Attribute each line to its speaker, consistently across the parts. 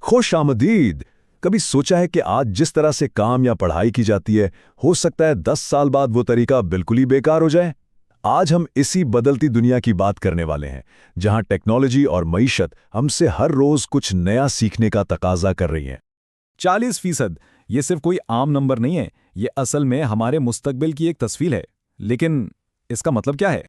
Speaker 1: خوش آمدید۔ کبھی سوچا ہے کہ آج جس طرح سے کام یا پڑھائی کی جاتی ہے، ہو سکتا ہے 10 سال بعد وہ طریقہ بالکل ہی بیکار ہو جائے؟ آج ہم اسی بدلتی دنیا کی بات کرنے والے ہیں، جہاں ٹیکنالوجی اور معیشت ہم سے ہر روز کچھ نیا سیکھنے کا تقاضا کر رہی ہیں۔
Speaker 2: 40%، یہ صرف کوئی عام نمبر نہیں ہے، یہ اصل میں ہمارے مستقبل کی ایک تصویر ہے۔ لیکن اس کا مطلب کیا ہے؟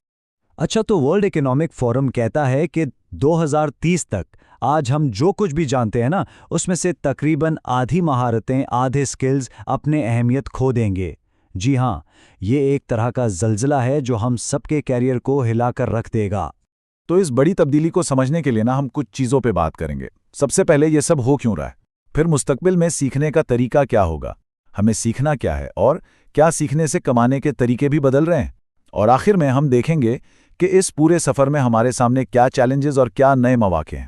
Speaker 3: اچھا، تو ورلڈ اکنامک فورم کہتا ہے کہ 2030 تک آج ہم جو کچھ بھی جانتے ہیں نا، اس میں سے تقریباً آدھی مہارتیں، آدھے سکلز اپنے اہمیت کھو دیں گے۔ جی ہاں، یہ ایک طرح کا زلزلہ ہے جو ہم سب کے کیریئر کو ہلا کر رکھ دے گا۔
Speaker 2: تو اس بڑی تبدیلی کو سمجھنے کے لیے ہم کچھ چیزوں پہ بات کریں گے۔ سب سے پہلے یہ سب ہو کیوں رہا ہے؟ پھر مستقبل میں سیکھنے کا طریقہ کیا ہوگا؟ ہمیں سیکھنا کیا ہے اور کیا سیکھنے سے کمانے کے طریقے بھی بدل رہے ہیں؟ اور آخر میں ہم دیکھیں گے کہ اس پورے سفر میں ہمارے سامنے کیا چیلنجز اور کیا نئے مواقع ہیں۔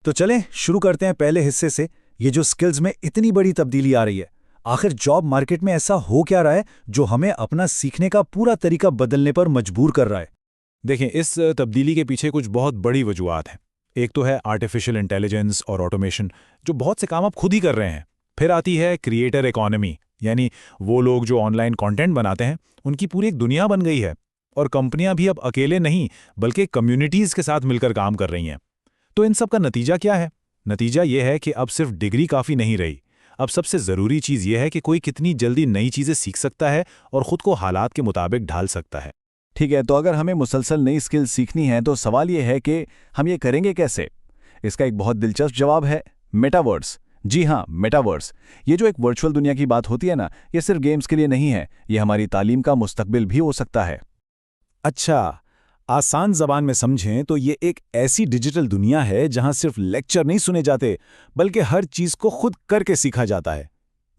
Speaker 3: تو چلیں شروع کرتے ہیں پہلے حصے سے، یہ جو سکلز میں اتنی بڑی تبدیلی آ رہی ہے۔ آخر جاب مارکیٹ میں ایسا ہو کیا رہا ہے جو ہمیں اپنا سیکھنے کا پورا طریقہ بدلنے پر مجبور کر رہا ہے؟
Speaker 2: دیکھیں، اس تبدیلی کے پیچھے کچھ بہت بڑی وجوہات ہیں۔ ایک تو ہے آرٹیفیشل انٹیلیجنس اور آٹومیشن، جو بہت سے کام آپ خود ہی کر رہے ہیں۔ پھر آتی ہے کریٹر اکانومی، یعنی وہ لوگ جو آن لائن کانٹینٹ بناتے ہیں، ان کی پوری ایک دنیا بن گئی ہے، اور کمپنیاں بھی اب اکیلے نہیں بلکہ کمیونٹیز کے ساتھ مل کر کام کر رہی ہیں۔ تو ان سب کا نتیجہ کیا ہے؟ نتیجہ یہ ہے کہ اب صرف ڈگری کافی نہیں رہی۔ اب سب سے ضروری چیز یہ ہے کہ کوئی کتنی جلدی نئی چیزیں سیکھ سکتا ہے اور خود کو حالات کے مطابق ڈھال سکتا ہے۔
Speaker 3: ٹھیک ہے، تو اگر ہمیں مسلسل نئی سکل سیکھنی ہے تو سوال یہ ہے کہ ہم یہ کریں گے کیسے؟ اس کا ایک بہت دلچسپ جواب ہے میٹاورس۔ جی ہاں، میٹاورس، یہ جو ایک ورچوئل دنیا کی بات ہوتی ہے نا، یہ صرف گیمز کے لیے نہیں ہے، یہ ہماری تعلیم کا مستقبل بھی ہو سکتا ہے۔
Speaker 2: اچھا، آسان زبان میں سمجھیں تو یہ ایک ایسی ڈیجیٹل دنیا ہے جہاں صرف لیکچر نہیں سنے جاتے بلکہ ہر چیز کو خود کر کے سیکھا جاتا ہے۔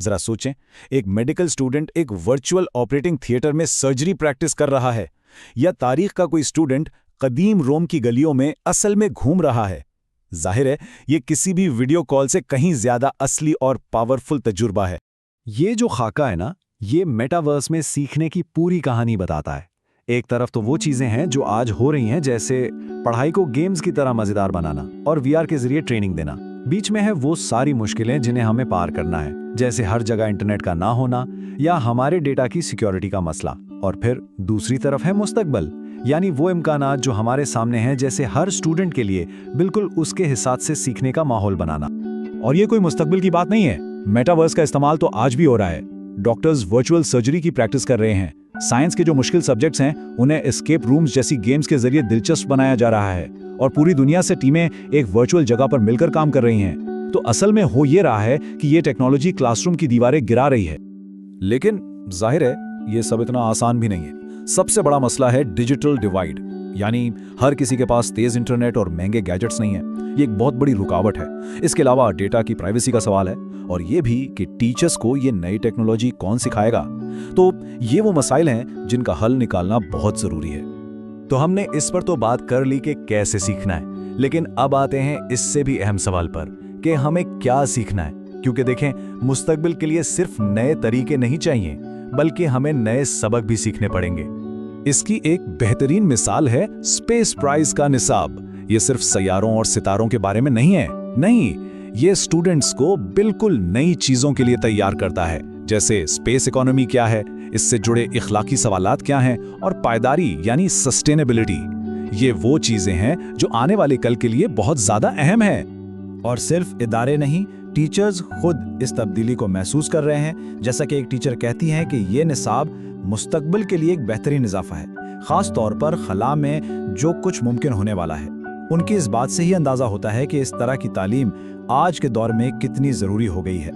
Speaker 2: ذرا سوچیں، ایک میڈیکل سٹوڈنٹ ایک ورچوئل آپریٹنگ تھیٹر میں سرجری پریکٹس کر رہا ہے، یا تاریخ کا کوئی سٹوڈنٹ قدیم روم کی گلیوں میں اصل میں گھوم رہا ہے۔ ظاہر ہے یہ کسی بھی ویڈیو کال سے کہیں زیادہ اصلی اور پاورفل تجربہ ہے۔
Speaker 3: یہ جو خاکہ ہے نا، یہ میٹاورس میں سیکھنے کی پوری کہانی بتاتا ہے۔ ایک طرف تو وہ چیزیں ہیں جو آج ہو رہی ہیں، جیسے پڑھائی کو گیمز کی طرح مزیدار بنانا اور وی آر کے ذریعے ٹریننگ دینا۔ بیچ میں ہے وہ ساری مشکلیں جنہیں ہمیں پار کرنا ہے، جیسے ہر جگہ انٹرنیٹ کا نہ ہونا یا ہمارے ڈیٹا کی سیکیورٹی کا مسئلہ۔ اور پھر دوسری طرف ہے مستقبل، یعنی وہ امکانات جو ہمارے سامنے ہیں، جیسے ہر اسٹوڈنٹ کے لیے بالکل اس کے حساب سے سیکھنے کا ماحول بنانا۔
Speaker 2: اور یہ کوئی مستقبل کی بات نہیں ہے، میٹاورس کا استعمال تو آج بھی ہو رہا ہے۔ ڈاکٹرز ورچوئل سرجری کی پریکٹس کر رہے ہیں، سائنس کے جو مشکل سبجیکٹس ہیں انہیں اسکیپ رومز جیسی گیمز کے ذریعے دلچسپ بنایا جا رہا ہے، اور پوری دنیا سے ٹیمیں ایک ورچوئل جگہ پر مل کر کام کر رہی ہیں۔ تو اصل میں ہو یہ رہا ہے کہ یہ ٹیکنالوجی کلاس روم کی دیواریں گرا رہی ہے۔ لیکن ظاہر ہے یہ سب اتنا آسان بھی نہیں ہے۔ سب سے بڑا مسئلہ ہے ڈیجیٹل ڈیوائیڈ، یعنی ہر کسی کے پاس تیز انٹرنیٹ اور مہنگے گیجٹس نہیں ہیں۔ یہ ایک بہت بڑی رکاوٹ ہے۔ اس کے علاوہ ڈیٹا کی پرائیویسی کا سوال ہے، اور یہ بھی کہ ٹیچرز کو یہ نئی ٹیکنالوجی کون سکھائے گا۔ تو یہ وہ مسائل ہیں جن کا حل نکالنا بہت ضروری ہے۔
Speaker 3: تو ہم نے اس پر تو بات کر لی کہ کیسے سیکھنا ہے، لیکن اب آتے ہیں اس سے بھی اہم سوال پر کہ ہمیں کیا سیکھنا ہے۔ کیونکہ دیکھیں، مستقبل کے لیے صرف نئے طریقے نہیں چاہیے بلکہ ہمیں نئے سبق بھی سیکھنے پڑیں گے۔
Speaker 2: اس کی ایک بہترین مثال ہے اسپیس پرائز کا نصاب۔ یہ صرف سیاروں اور ستاروں کے بارے میں نہیں ہے، نہیں، یہ اسٹوڈنٹس کو بالکل نئی چیزوں کے لیے تیار کرتا ہے، جیسے اسپیس اکانومی کیا ہے، اس سے جڑے اخلاقی سوالات کیا ہیں، اور پائیداری یعنی سسٹینیبلٹی۔ یہ وہ چیزیں ہیں جو آنے والے کل کے لیے بہت زیادہ اہم ہیں۔
Speaker 3: اور صرف ادارے نہیں، ٹیچرز خود اس تبدیلی کو محسوس کر رہے ہیں۔ جیسا کہ ایک ٹیچر کہتی ہیں کہ یہ نصاب مستقبل کے لیے ایک بہترین اضافہ ہے، خاص طور پر خلا میں جو کچھ ممکن ہونے والا ہے۔ ان کی اس بات سے ہی اندازہ ہوتا ہے کہ اس طرح کی تعلیم آج کے دور میں کتنی ضروری ہو گئی ہے۔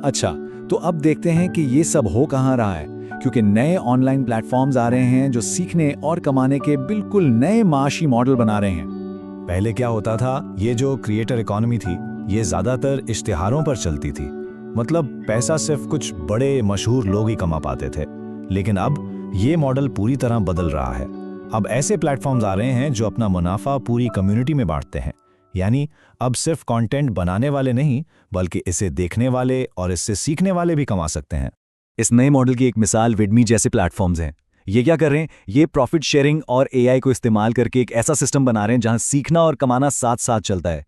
Speaker 3: اچھا، تو اب دیکھتے ہیں کہ یہ سب ہو کہاں رہا ہے، کیونکہ نئے آن لائن پلیٹ فارمز آ رہے ہیں جو سیکھنے اور کمانے کے بالکل نئے معاشی ماڈل بنا رہے ہیں۔ پہلے کیا ہوتا تھا، یہ جو کریٹر اکانومی تھی یہ زیادہ تر اشتہاروں پر چلتی تھی، مطلب پیسہ صرف کچھ بڑے مشہور لوگ ہی کما پاتے تھے۔ لیکن اب یہ ماڈل پوری طرح بدل رہا ہے۔ اب ایسے پلیٹ فارمز آ رہے ہیں جو اپنا منافع پوری کمیونٹی میں بانٹتے ہیں، یعنی اب صرف کانٹینٹ بنانے والے نہیں بلکہ اسے دیکھنے والے اور اس سے سیکھنے والے بھی کما سکتے ہیں۔ اس نئے ماڈل کی ایک مثال وڈمی جیسے پلیٹ فارمز ہیں۔ یہ کیا کر رہے ہیں؟ یہ پروفٹ شیئرنگ اور اے آئی کو استعمال کر کے ایک ایسا سسٹم بنا رہے ہیں جہاں سیکھنا اور کمانا ساتھ ساتھ چلتا ہے۔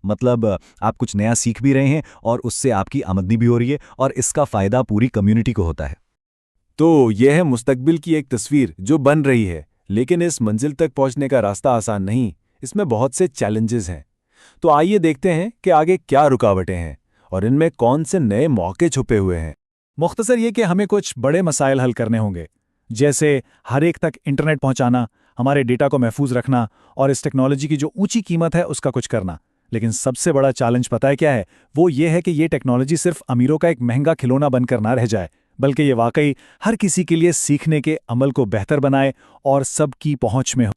Speaker 2: مطلب آپ کچھ نیا سیکھ بھی رہے ہیں اور اس سے آپ کی آمدنی بھی ہو رہی ہے اور اس کا فائدہ پوری کمیونٹی کو ہوتا ہے۔
Speaker 4: تو یہ ہے مستقبل کی ایک تصویر جو بن رہی ہے، لیکن اس منزل تک پہنچنے کا راستہ آسان نہیں، اس میں بہت سے چیلنجز ہیں۔ تو آئیے دیکھتے ہیں کہ آگے کیا رکاوٹیں ہیں اور ان میں کون سے نئے موقع چھپے ہوئے ہیں۔
Speaker 3: مختصر یہ کہ ہمیں کچھ بڑے مسائل حل کرنے ہوں گے، جیسے ہر ایک تک انٹرنیٹ پہنچانا، ہمارے ڈیٹا کو محفوظ رکھنا اور اس ٹیکنالوجی کی جو اونچی قیمت ہے اس کا کچھ کرنا۔ لیکن سب سے بڑا چیلنج پتہ ہے کیا ہے؟ وہ یہ ہے کہ یہ ٹیکنالوجی صرف امیروں کا ایک مہنگا کھلونا بن کر نہ رہ جائے، بلکہ یہ واقعی ہر کسی کے لیے سیکھنے کے عمل کو بہتر بنائے اور سب کی پہنچ میں ہو۔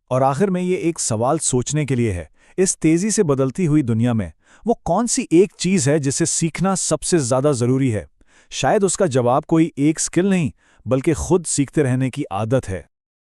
Speaker 3: اور آخر میں یہ ایک سوال سوچنے کے لیے ہے، اس تیزی سے بدلتی ہوئی دنیا میں وہ کون سی ایک چیز ہے جسے سیکھنا سب سے زیادہ ضروری ہے؟ شاید اس کا جواب کوئی ایک سکل نہیں، بلکہ خود سیکھتے رہنے کی عادت ہے۔